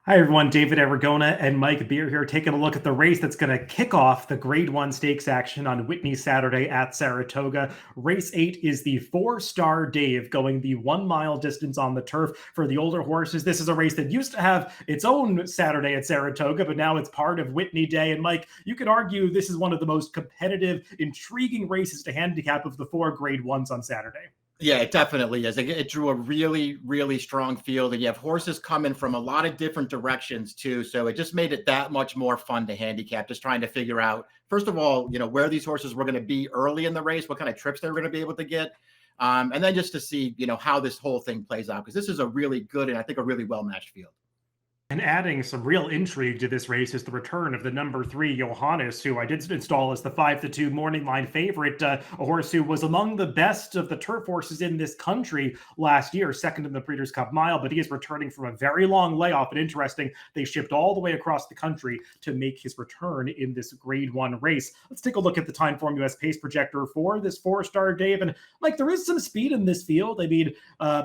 Hi, everyone. David Aragona and Mike Beer here, taking a look at the race that's going to kick off the Grade 1 Stakes action on Whitney Saturday at Saratoga. Race 8 is the Fourstardave, going the 1 mile distance on the turf for the older horses. This is a race that used to have its own Saturday at Saratoga, but now it's part of Whitney Day. And Mike, you could argue this is one of the most competitive, intriguing races to handicap of the 4 Grade 1s on Saturday. Yeah, it definitely is. It drew a really, really strong field, and you have horses coming from a lot of different directions too. So it just made it that much more fun to handicap. Just trying to figure out, first of all, where these horses were going to be early in the race, what kind of trips they were going to be able to get, and then just to see, how this whole thing plays out, because this is a really good and I think a really well matched field. And adding some real intrigue to this race is the return of the number 3 Johannes, who I did install as the 5-2 morning line favorite, a horse who was among the best of the turf horses in this country last year, second in the Breeders' Cup Mile, but he is returning from a very long layoff. And interesting, they shipped all the way across the country to make his return in this Grade 1 race. Let's take a look at the Timeform US pace projector for this Fourstardave. And like, there is some speed in this field. I mean,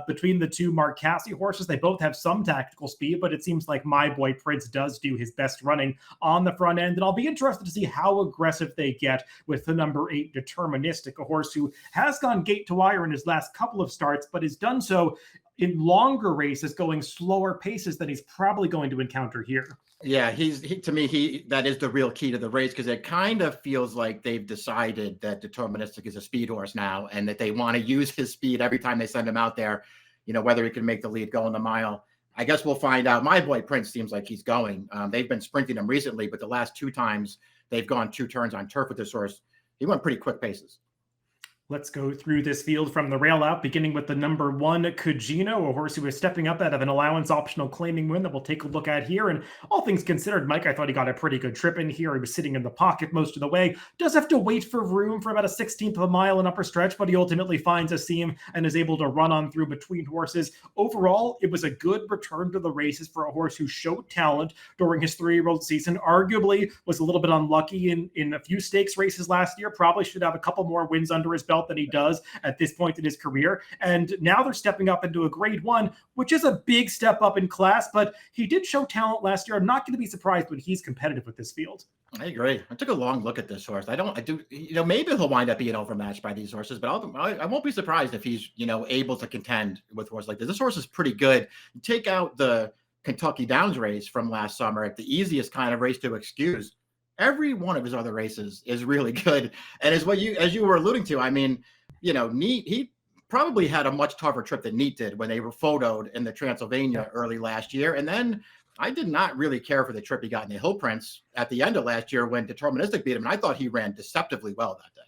between the two Mark Casse horses, they both have some tactical speed, but it seems like my boy Prince does do his best running on the front end. And I'll be interested to see how aggressive they get with the number 8 Deterministic, a horse who has gone gate to wire in his last couple of starts, but has done so in longer races, going slower paces than he's probably going to encounter here. Yeah, to me, that is the real key to the race, because it kind of feels like they've decided that Deterministic is a speed horse now, and that they want to use his speed every time they send him out there, whether he can make the lead go in the mile. I guess we'll find out. My boy Prince seems like he's going. They've been sprinting him recently, but the last 2 times they've gone 2 turns on turf with this horse, he went pretty quick paces. Let's go through this field from the rail out, beginning with the number 1, Cugino, a horse who is stepping up out of an allowance optional claiming win that we'll take a look at here. And all things considered, Mike, I thought he got a pretty good trip in here. He was sitting in the pocket most of the way. Does have to wait for room for about a 16th of a mile in upper stretch, but he ultimately finds a seam and is able to run on through between horses. Overall, it was a good return to the races for a horse who showed talent during his 3-year-old season. Arguably was a little bit unlucky in a few stakes races last year. Probably should have a couple more wins under his belt than he does at this point in his career. And now they're stepping up into a Grade 1, which is a big step up in class, but he did show talent last year. I'm not going to be surprised when he's competitive with this field. I agree. I took a long look at this horse. Maybe he'll wind up being overmatched by these horses, but I won't be surprised if he's, able to contend with horses like this. This horse is pretty good. You take out the Kentucky Downs race from last summer, the easiest kind of race to excuse. Every one of his other races is really good. And as you were alluding to, I mean, Neat, he probably had a much tougher trip than Neat did when they were photoed in the Transylvania early last year. And then I did not really care for the trip he got in the Hill Prince at the end of last year when Deterministic beat him. And I thought he ran deceptively well that day.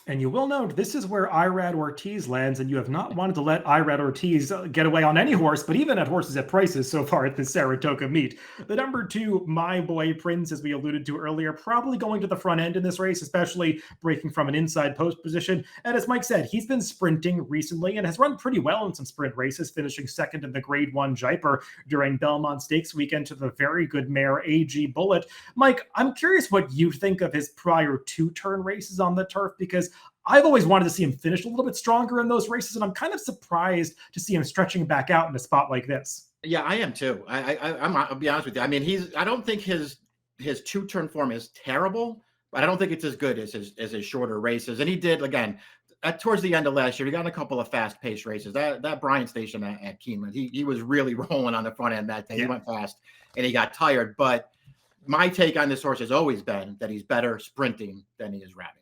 And you will note this is where Irad Ortiz lands, and you have not wanted to let Irad Ortiz get away on any horse, but even at horses at prices so far at the Saratoga meet. The number 2, My Boy Prince, as we alluded to earlier, probably going to the front end in this race, especially breaking from an inside post position. And as Mike said, he's been sprinting recently and has run pretty well in some sprint races, finishing second in the Grade 1 Jaipur during Belmont Stakes weekend to the very good mare AG Bullet. Mike, I'm curious what you think of his prior 2-turn races on the turf, because I've always wanted to see him finish a little bit stronger in those races, and I'm kind of surprised to see him stretching back out in a spot like this. Yeah, I am too. I'll be honest with you. I mean, I don't think his 2-turn form is terrible, but I don't think it's as good as his shorter races. And he did, again, towards the end of last year, he got in a couple of fast-paced races. That Bryant Station at Keeneland, he was really rolling on the front end that day. Yeah. He went fast, and he got tired. But my take on this horse has always been that he's better sprinting than he is riding.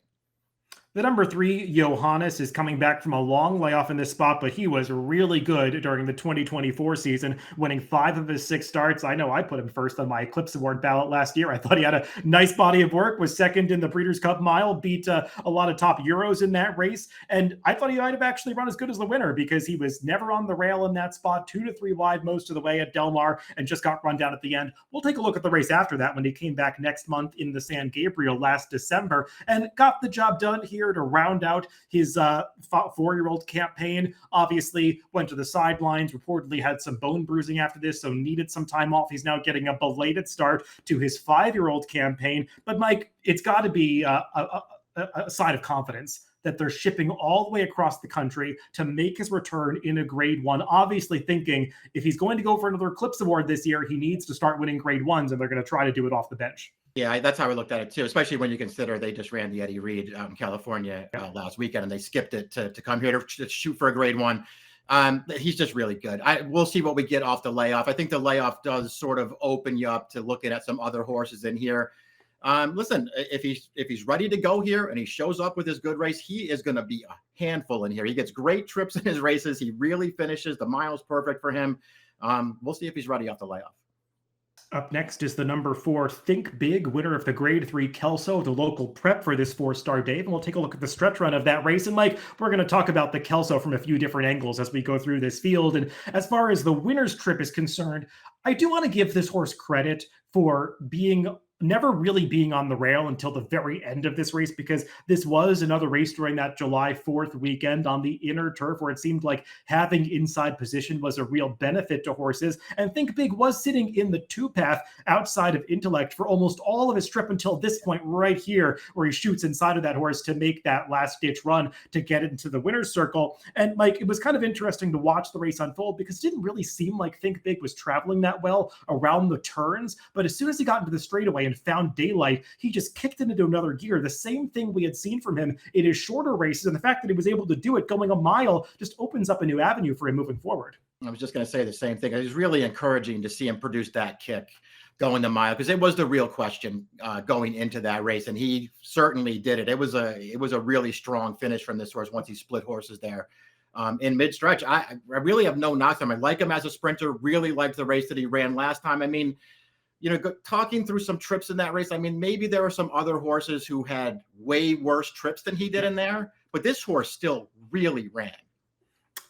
The number 3, Johannes, is coming back from a long layoff in this spot, but he was really good during the 2024 season, winning 5 of his 6 starts. I know I put him first on my Eclipse Award ballot last year. I thought he had a nice body of work, was second in the Breeders' Cup Mile, beat a lot of top Euros in that race. And I thought he might have actually run as good as the winner, because he was never on the rail in that spot, 2 to 3 wide most of the way at Del Mar, and just got run down at the end. We'll take a look at the race after that when he came back next month in the San Gabriel last December and got the job done here to round out his 4-year-old campaign. Obviously went to the sidelines, reportedly had some bone bruising after this, so needed some time off. He's now getting a belated start to his 5-year-old campaign. But Mike, it's got to be a sign of confidence that they're shipping all the way across the country to make his return in a Grade 1, obviously thinking if he's going to go for another Eclipse Award this year, he needs to start winning Grade 1s, and they're going to try to do it off the bench. Yeah, that's how I looked at it too, especially when you consider they just ran the Eddie Reed out in California last weekend, and they skipped it to come here to shoot for a Grade 1. He's just really good. We'll see what we get off the layoff. I think the layoff does sort of open you up to looking at some other horses in here. Listen, if he's ready to go here and he shows up with his good race, he is going to be a handful in here. He gets great trips in his races. He really finishes. The mile's perfect for him. We'll see if he's ready off the layoff. Up next is the number 4, Think Big, winner of the Grade 3 Kelso, the local prep for this Fourstardave. And we'll take a look at the stretch run of that race. And Mike, we're going to talk about the Kelso from a few different angles as we go through this field. And as far as the winner's trip is concerned, I do want to give this horse credit for never really being on the rail until the very end of this race, because this was another race during that July 4th weekend on the inner turf where it seemed like having inside position was a real benefit to horses. And Think Big was sitting in the 2-path outside of Intellect for almost all of his trip until this point right here, where he shoots inside of that horse to make that last ditch run to get into the winner's circle. And Mike, it was kind of interesting to watch the race unfold because it didn't really seem like Think Big was traveling that well around the turns. But as soon as he got into the straightaway and found daylight, he just kicked it into another gear. The same thing we had seen from him in his shorter races, and the fact that he was able to do it going a mile just opens up a new avenue for him moving forward. I was just going to say the same thing. It was really encouraging to see him produce that kick going the mile, because it was the real question going into that race, and he certainly did it. It was a really strong finish from this horse once he split horses there in mid-stretch. I really have no knocks on him. I like him as a sprinter, really liked the race that he ran last time. I mean, talking through some trips in that race, I mean, maybe there were some other horses who had way worse trips than he did in there, but this horse still really ran.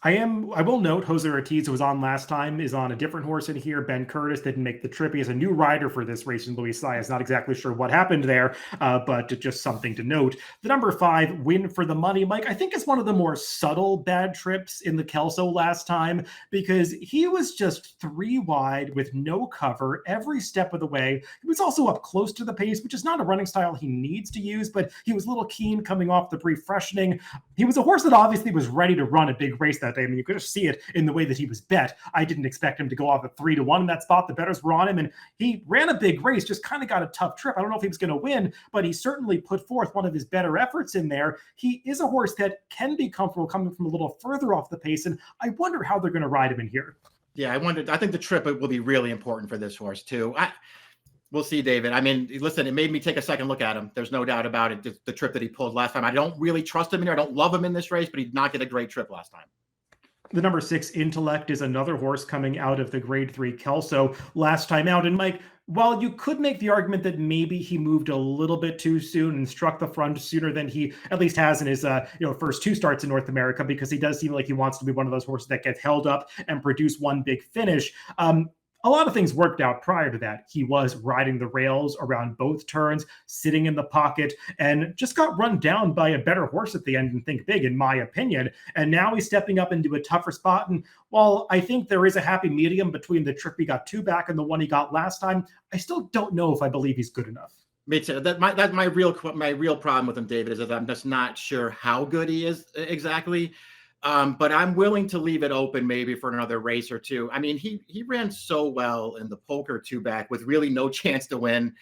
I will note Jose Ortiz, who was on last time, is on a different horse in here. Ben Curtis didn't make the trip. He is a new rider for this race in Luis Saez. Not exactly sure what happened there, but just something to note. The number 5, Win for the Money, Mike, I think is one of the more subtle bad trips in the Kelso last time, because he was just 3 wide with no cover every step of the way. He was also up close to the pace, which is not a running style he needs to use, but he was a little keen coming off the brief freshening. He was a horse that obviously was ready to run a big race that day. I mean, you could just see it in the way that he was bet. I didn't expect him to go off at 3-1 in that spot. The bettors were on him, and he ran a big race, just kind of got a tough trip. I don't know if he was going to win, but he certainly put forth one of his better efforts in there. He is a horse that can be comfortable coming from a little further off the pace, and I wonder how they're going to ride him in here. Yeah, I think the trip will be really important for this horse too. We'll see, David. I mean, listen, it made me take a second look at him. There's no doubt about it. The trip that he pulled last time, I don't really trust him in here. I don't love him in this race, but he did not get a great trip last time. The number 6, Intellect, is another horse coming out of the Grade 3 Kelso last time out. And Mike, while you could make the argument that maybe he moved a little bit too soon and struck the front sooner than he at least has in his first 2 starts in North America, because he does seem like he wants to be one of those horses that gets held up and produce one big finish. A lot of things worked out prior to that. He was riding the rails around both turns, sitting in the pocket, and just got run down by a better horse at the end and Think Big, in my opinion. And now he's stepping up into a tougher spot. And while I think there is a happy medium between the trip he got 2 back and the one he got last time, I still don't know if I believe he's good enough. Me too. That's my real problem with him, David, is that I'm just not sure how good he is exactly. But I'm willing to leave it open maybe for another race or 2. I mean, he ran so well in the Poker 2-back with really no chance to win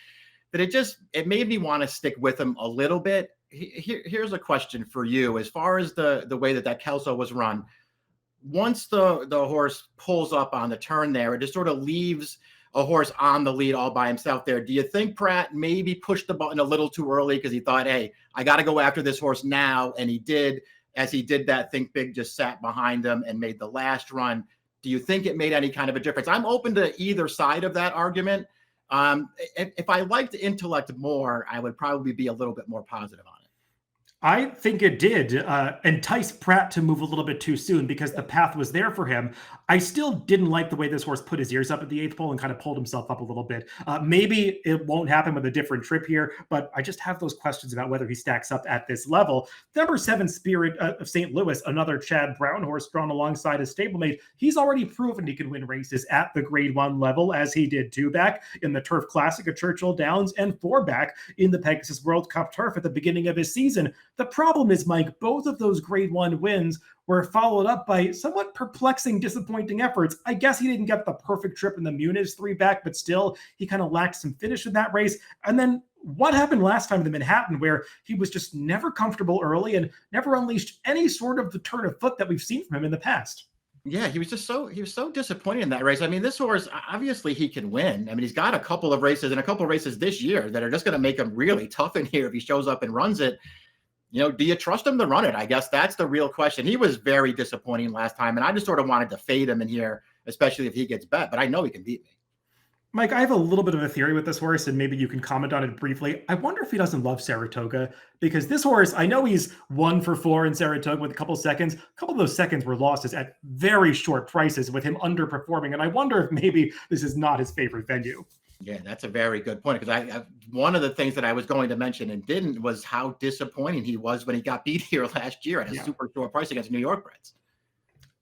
that it made me want to stick with him a little bit. Here's a question for you. As far as the way that Kelso was run, once the horse pulls up on the turn there, it just sort of leaves a horse on the lead all by himself there. Do you think Pratt maybe pushed the button a little too early because he thought, hey, I got to go after this horse now? And he did. As he did that, Think Big just sat behind him and made the last run. Do you think it made any kind of a difference? I'm open to either side of that argument. If I liked Intellect more, I would probably be a little bit more positive on it. I think it did entice Pratt to move a little bit too soon because the path was there for him. I still didn't like the way this horse put his ears up at the eighth pole and kind of pulled himself up a little bit. Maybe it won't happen with a different trip here, but I just have those questions about whether he stacks up at this level. Number 7, Spirit of St. Louis, another Chad Brown horse drawn alongside his stablemate. He's already proven he can win races at the Grade 1 level, as he did 2 back in the Turf Classic at Churchill Downs and 4 back in the Pegasus World Cup Turf at the beginning of his season. The problem is, Mike, both of those Grade 1 wins were followed up by somewhat perplexing, disappointing efforts. I guess he didn't get the perfect trip in the Muniz 3 back, but still, he kind of lacked some finish in that race. And then what happened last time in the Manhattan, where he was just never comfortable early and never unleashed any sort of the turn of foot that we've seen from him in the past? Yeah, he was so disappointed in that race. I mean, this horse, obviously he can win. I mean, he's got a couple of races and a couple of races this year that are just going to make him really tough in here if he shows up and runs it. Do you trust him to run it? I guess that's the real question. He was very disappointing last time, and I just sort of wanted to fade him in here, especially if he gets bet, but I know he can beat me. Mike, I have a little bit of a theory with this horse, and maybe you can comment on it briefly. I wonder if he doesn't love Saratoga, because this horse, I know he's 1 for 4 in Saratoga with a couple of seconds. A couple of those seconds were losses at very short prices with him underperforming, and I wonder if maybe this is not his favorite venue. Yeah, that's a very good point, because I one of the things that I was going to mention and didn't was how disappointing he was when he got beat here last year at a super short price against New York Breds.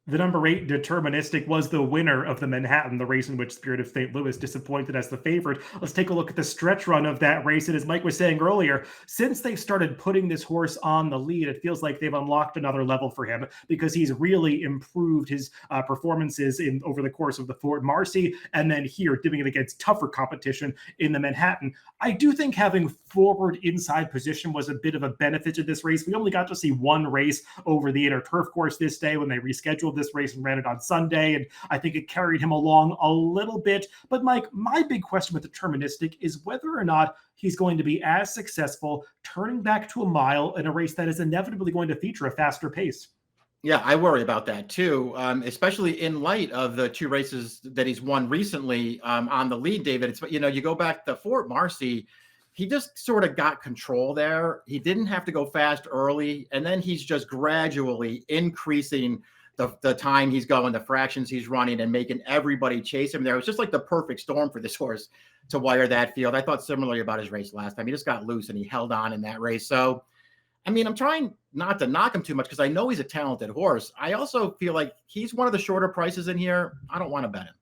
The number 8, Deterministic, was the winner of the Manhattan, the race in which Spirit of St. Louis disappointed as the favorite. Let's take a look at the stretch run of that race. And as Mike was saying earlier, since they started putting this horse on the lead, it feels like they've unlocked another level for him, because he's really improved his performances over the course of the Fort Marcy, and then here doing it against tougher competition in the Manhattan. I do think having forward inside position was a bit of a benefit to this race. We only got to see one race over the inner turf course this day when they rescheduled this race and ran it on Sunday, and I think it carried him along a little bit. But Mike, my big question with Deterministic is whether or not he's going to be as successful turning back to a mile in a race that is inevitably going to feature a faster pace. Yeah, I worry about that too, especially in light of the 2 races that he's won recently on the lead, David. It's, you go back to Fort Marcy, he just sort of got control there. He didn't have to go fast early, and then he's just gradually increasing the time he's going, the fractions he's running, and making everybody chase him there. It was just like the perfect storm for this horse to wire that field. I thought similarly about his race last time. He just got loose and he held on in that race. So, I mean, I'm trying not to knock him too much because I know he's a talented horse. I also feel like he's one of the shorter prices in here. I don't want to bet him.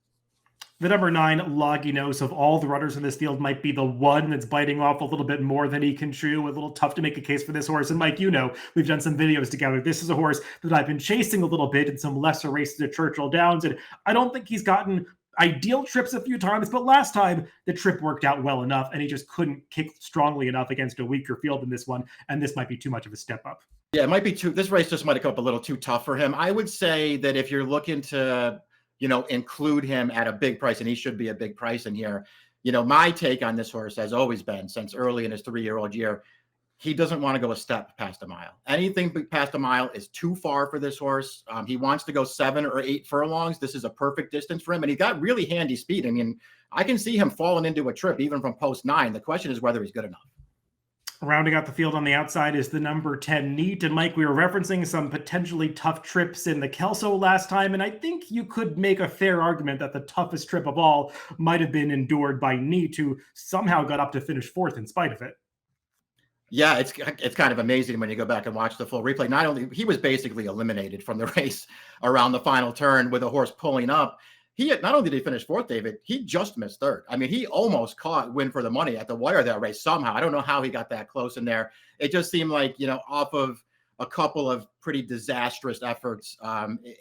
The number 9, Logginos, of all the runners in this field, might be the one that's biting off a little bit more than he can chew. A little tough to make a case for this horse. And Mike, we've done some videos together. This is a horse that I've been chasing a little bit in some lesser races at Churchill Downs, and I don't think he's gotten ideal trips a few times, but last time the trip worked out well enough, and he just couldn't kick strongly enough against a weaker field than this one, and this might be too much of a step up. Yeah, it might be this race just might have come up a little too tough for him. I would say that if you're looking to include him at a big price, and he should be a big price in here. My take on this horse has always been, since early in his 3-year-old year, he doesn't want to go a step past a mile. Anything past a mile is too far for this horse. He wants to go 7 or 8 furlongs. This is a perfect distance for him, and he got really handy speed. I mean, I can see him falling into a trip even from post 9. The question is whether he's good enough. Rounding out the field on the outside is the number 10, Neat. And Mike, we were referencing some potentially tough trips in the Kelso last time, and I think you could make a fair argument that the toughest trip of all might have been endured by Neat, who somehow got up to finish 4th in spite of it. Yeah, it's kind of amazing when you go back and watch the full replay. Not only he was basically eliminated from the race around the final turn with a horse pulling up. Not only did he finish 4th, David, he just missed 3rd. I mean, he almost caught Win for the Money at the wire of that race somehow. I don't know how he got that close in there. It just seemed like, off of a couple of pretty disastrous efforts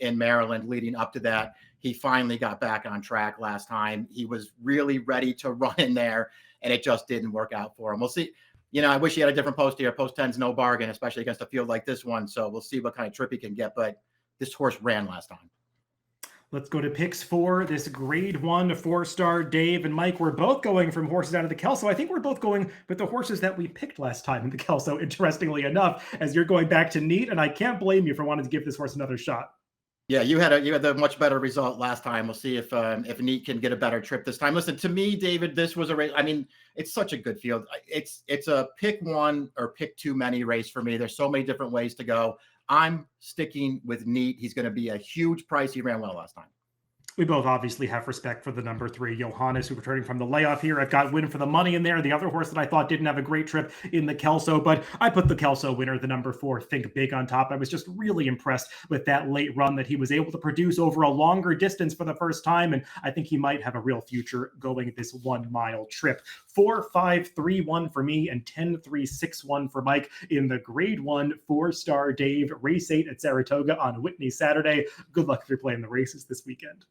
in Maryland leading up to that, he finally got back on track last time. He was really ready to run in there, and it just didn't work out for him. We'll see. I wish he had a different post here. Post 10's no bargain, especially against a field like this one. So we'll see what kind of trip he can get. But this horse ran last time. Let's go to picks for this Grade 1 4-star. Dave and Mike, we're both going from horses out of the Kelso. I think we're both going with the horses that we picked last time in the Kelso, interestingly enough, as you're going back to Neat, and I can't blame you for wanting to give this horse another shot. Yeah, you had a much better result last time. We'll see if Neat can get a better trip this time. Listen, to me, David, this was a race. I mean, it's such a good field. It's a pick one or pick too many race for me. There's so many different ways to go. I'm sticking with Neat. He's going to be a huge price. He ran well last time. We both obviously have respect for the number 3, Johannes, who returning from the layoff here. I've got Win for the Money in there. The other horse that I thought didn't have a great trip in the Kelso, but I put the Kelso winner, the number 4, Think Big, on top. I was just really impressed with that late run that he was able to produce over a longer distance for the first time, and I think he might have a real future going this 1 mile trip. 4-5-3-1 for me and 10-3-6-1 for Mike in the Grade 1 4-Star Dave Race 8 at Saratoga on Whitney Saturday. Good luck if you're playing the races this weekend.